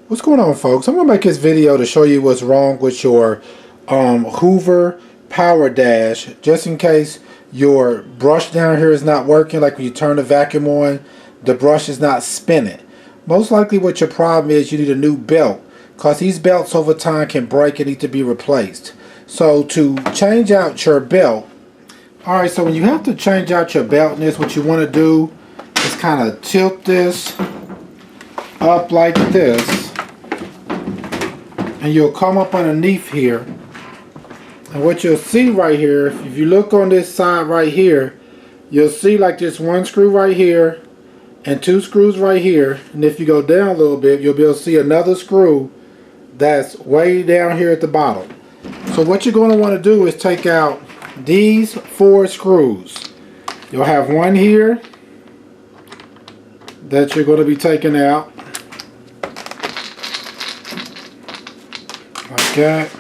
What's going on, folks? I'm going to make this video to show you what's wrong with your Hoover Power Dash, just in case your brush down here is not working. Like when you turn the vacuum on, the brush is not spinning. Most likely what your problem is, you need a new belt, because these belts over time can break and need to be replaced. So to change out your belt, alright, so when you have to change out your belt, and this, what you want to do is kind of tilt this up like this, and you'll come up underneath here, and what you'll see right here, if you look on this side right here, you'll see like this one screw right here and two screws right here, and if you go down a little bit, you'll be able to see another screw that's way down here at the bottom. So what you're going to want to do is take out these 4 screws. You'll have one here that you're going to be taking out like that,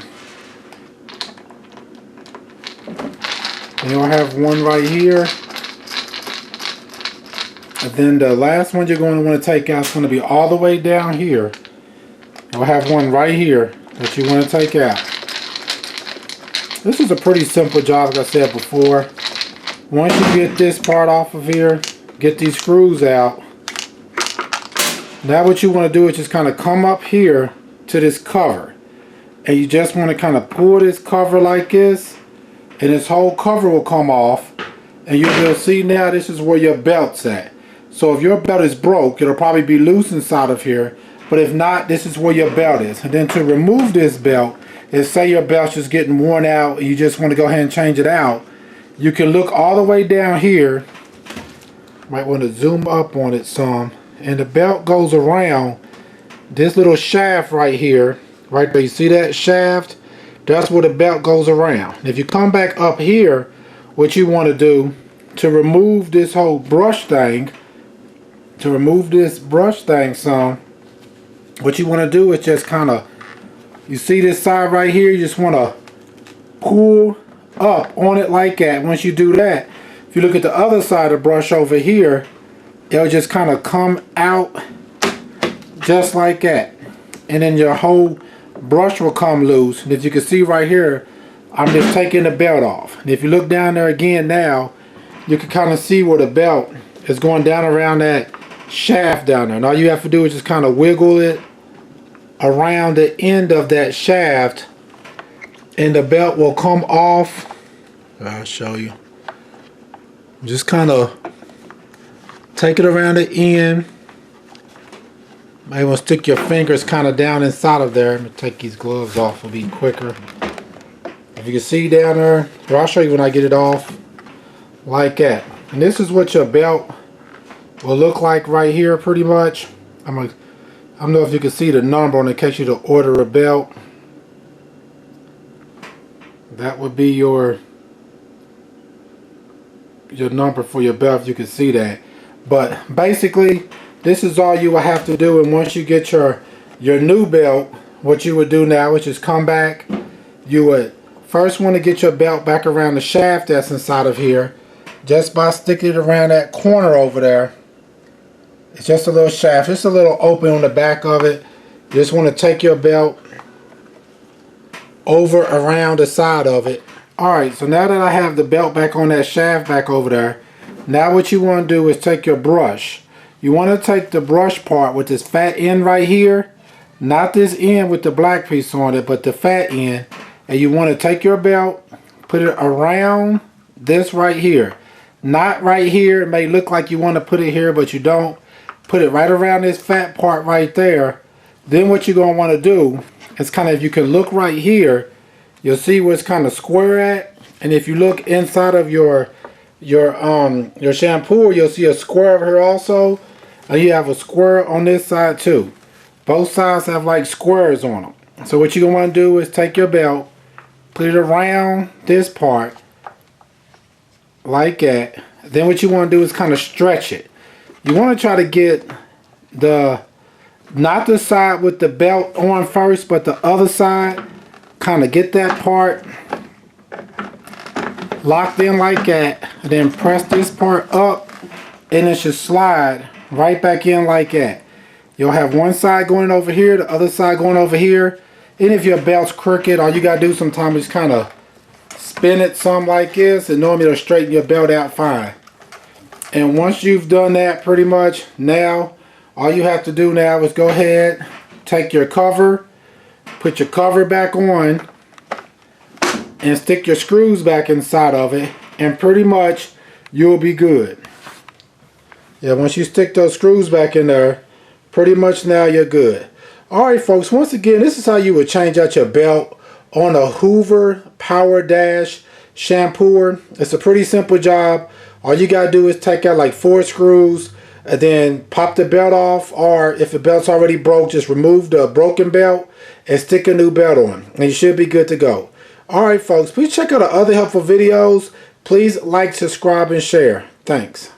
and you'll have one right here, and then the last one you're going to want to take out is going to be all the way down here. You'll have one right here that you want to take out. This is a pretty simple job, like I said before. Once you get this part off of here, get these screws out, now what you want to do is just kind of come up here to this cover, and you just want to kind of pull this cover like this, and this whole cover will come off, and you'll see now this is where your belt's at. So if your belt is broke, it'll probably be loose inside of here, but if not, this is where your belt is. And then to remove this belt, if say your belt's just getting worn out and you just want to go ahead and change it out, you can look all the way down here. Might want to zoom up on it some, and the belt goes around this little shaft right here. Right there, you see that shaft? That's where the belt goes around. If you come back up here, what you want to do to remove this whole brush thing, some, what you want to do is just kind of, you see this side right here, you just want to pull up on it like that. Once you do that, if you look at the other side of the brush over here, it'll just kind of come out just like that, and then your whole brush will come loose. And as you can see right here, I'm just taking the belt off, and if you look down there again now, you can kind of see where the belt is going down around that shaft down there, and all you have to do is just kind of wiggle it around the end of that shaft, and the belt will come off. I'll show you. Just kind of take it around the end. Maybe want to stick your fingers kind of down inside of there. Let me take these gloves off, it'll be quicker. If you can see down there, here, I'll show you when I get it off, like that. And this is what your belt will look like right here, pretty much. I don't know if you can see the number on it in case you to order a belt. That would be your number for your belt, if you can see that. But basically, this is all you will have to do. And once you get your new belt, what you would do now is just come back. You would first want to get your belt back around the shaft that's inside of here, just by sticking it around that corner over there. It's just a little shaft, just a little open on the back of it. You just want to take your belt over around the side of it. Alright, so now that I have the belt back on that shaft back over there, now what you want to do is take your brush. You want to take the brush part with this fat end right here, not this end with the black piece on it, but the fat end, and you want to take your belt, put it around this right here. Not right here. It may look like you want to put it here, but you don't. Put it right around this fat part right there. Then what you're going to want to do is kind of, if you can look right here, you'll see where it's kind of square at. And if you look inside of your shampoo, you'll see a square over here also. And you have a square on this side too. Both sides have like squares on them. So what you're going to want to do is take your belt, put it around this part like that. Then what you want to do is kind of stretch it. You want to try to get not the side with the belt on first, but the other side. Kind of get that part locked in like that, and then press this part up, and it should slide right back in like that. You'll have one side going over here, the other side going over here. And if your belt's crooked, all you gotta do sometimes is kind of spin it some like this, and normally it'll straighten your belt out fine. And once you've done that pretty much, now all you have to do now is go ahead, take your cover, put your cover back on, and stick your screws back inside of it, and pretty much you'll be good. Yeah, once you stick those screws back in there, pretty much now you're good. Alright folks, once again, this is how you would change out your belt on a Hoover Power Dash shampooer. It's a pretty simple job. All you gotta do is take out like 4 screws and then pop the belt off, or if the belt's already broke, just remove the broken belt and stick a new belt on, and you should be good to go. Alright folks, please check out our other helpful videos. Please like, subscribe, and share. Thanks.